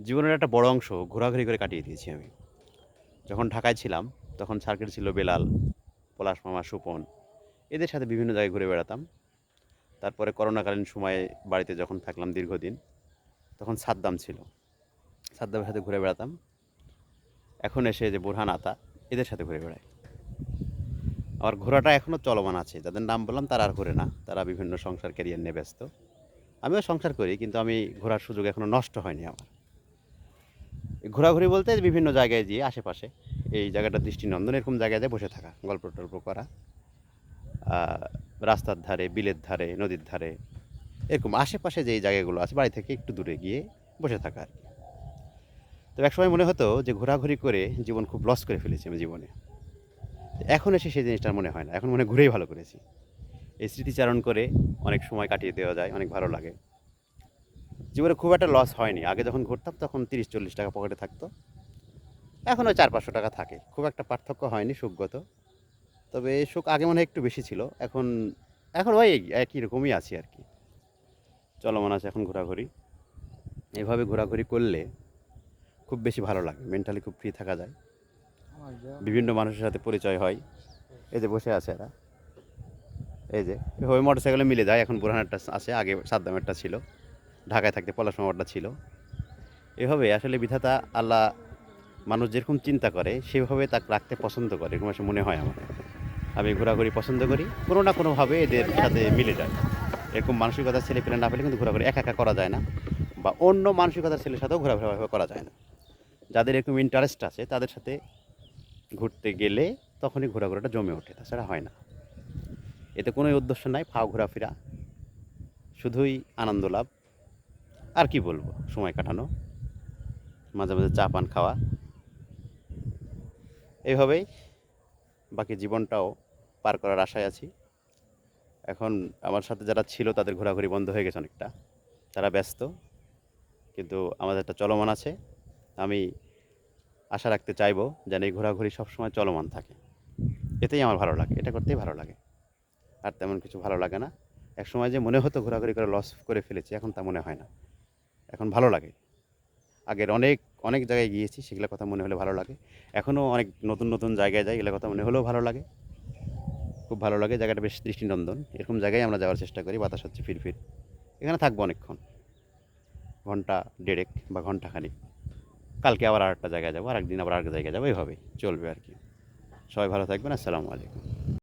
জীবনের একটা বড় অংশ ঘোরাঘুরি করে কাটিয়ে দিয়েছি আমি। যখন ঢাকায় ছিলাম, তখন সার্কেল ছিল বেলাল, পলাশ মামা, সুপন। এদের সাথে বিভিন্ন জায়গায় ঘুরে বেড়াতাম। তারপরে করোনাকালীন সময়ে বাড়িতে যখন থাকলাম দীর্ঘদিন, তখন সাদ্দাম ছিল। সাদ্দামের সাথে ঘুরে বেড়াতাম। এখন এসে যে বুরহান আতা, এদের সাথে ঘুরে বেড়াই। আমার ঘোরাটা এখনও চলমান আছে। যাদের নাম বললাম তারা আর ঘোরে না। তারা বিভিন্ন সংসার ক্যারিয়ার নিয়ে ব্যস্ত। আমিও সংসার করি, কিন্তু আমি ঘোরার সুযোগ এখনও নষ্ট হয়নি আমার। ঘোরাঘুরি বলতে বিভিন্ন জায়গায় যেয়ে আশেপাশে, এই জায়গাটা দৃষ্টিনন্দন, এরকম জায়গায় যেয়ে বসে থাকা, গল্প টল্প করা, রাস্তার ধারে, বিলের ধারে, নদীর ধারে, এরকম আশেপাশে যেই জায়গাগুলো আছে বাড়ি থেকে একটু দূরে গিয়ে বসে থাকা আর কি। তো একসময় মনে হতো যে ঘোরাঘুরি করে জীবন খুব লস করে ফেলেছি আমি জীবনে। এখন এসে সেই জিনিসটা মনে হয় না, এখন মনে হয় ঘুরেই ভালো করেছি। এই স্মৃতিচারণ করে অনেক সময় কাটিয়ে দেওয়া যায়, অনেক ভালো লাগে। জীবনে খুব একটা লস হয়নি। আগে যখন ঘুরতাম তখন 30-40 টাকা পকেটে থাকতো, এখন ওই 400-500 টাকা থাকে। খুব একটা পার্থক্য হয়নি সুখগত। তবে সুখ আগে মনে হয় একটু বেশি ছিল। এখন এখন ওই একই রকমই আছি আর কি। চলমান আছে এখন ঘোরাঘুরি। এভাবে ঘোরাঘুরি করলে খুব বেশি ভালো লাগে, মেন্টালি খুব ফ্রি থাকা যায়। বিভিন্ন মানুষের সাথে পরিচয় হয়। এই যে বসে আছে এরা, এই যে এভাবে মোটরসাইকেলে মিলে যায়। এখন বুরহানেরটা আছে, আগে সাদ্দামেরটা ছিল, ঢাকায় থাকতে পলাশ মামারটা ছিল। এভাবে আসলে বিধাতা আল্লাহ মানুষ যেরকম চিন্তা করে সেভাবে তাকে রাখতে পছন্দ করে, এরকম আসলে মনে হয় আমার। আমি ঘোরাঘুরি পছন্দ করি, কোনো না কোনোভাবে এদের সাথে মিলে যায়। এরকম মানসিকতার ছেলে পেলে না পেলে কিন্তু ঘোরাঘুরি একা একা করা যায় না, বা অন্য মানসিকতার ছেলের সাথেও ঘোরাফেরা করা যায় না। যাদের এরকম ইন্টারেস্ট আছে তাদের সাথে ঘুরতে গেলে তখনই ঘোরাঘুরিটা জমে ওঠে, তাছাড়া হয় না। এতে কোনো উদ্দেশ্য নাই, ফাও ঘোরাফেরা, শুধুই আনন্দ লাভ। আর কি বলবো, সময় কাটানো, মাঝে মাঝে চা পান খাওয়া, এইভাবেই বাকি জীবনটাও পার করার আশায় আছি। এখন আমার সাথে যারা ছিল তাদের ঘোরাঘুরি বন্ধ হয়ে গেছে অনেকটা, তারা ব্যস্ত, কিন্তু আমাদেরটা চলমান আছে। আমি আশা রাখতে চাইবো যেন এই ঘোরাঘুরি সবসময় চলমান থাকে। এতেই আমার ভালো লাগে, এটা করতেই ভালো লাগে। আর তেমন কিছু ভালো লাগে না। একসময় যে মনে হতো ঘোরাঘুরি করে লস করে ফেলেছি, এখন তা মনে হয় না। এখন ভালো লাগে। আগের অনেক অনেক জায়গায় গিয়েছি, সেগুলোর কথা মনে হলে ভালো লাগে। এখনও অনেক নতুন নতুন জায়গায় যাই, এগুলোর কথা মনে হলেও ভালো লাগে। খুব ভালো লাগে, জায়গাটা বেশ দৃষ্টিনন্দন। এরকম জায়গায় আমরা যাওয়ার চেষ্টা করি, বাতাস হচ্ছে ফিরফির। এখানে থাকবো অনেকক্ষণ, ঘন্টা দেড়েক বা ঘন্টাখানিক। কালকে আবার আরেকটা জায়গায় যাবো, আরেকদিন আবার আরেক জায়গায় যাবো, এইভাবেই চলবে আর কি। সবাই ভালো থাকবেন। আসসালামু আলাইকুম।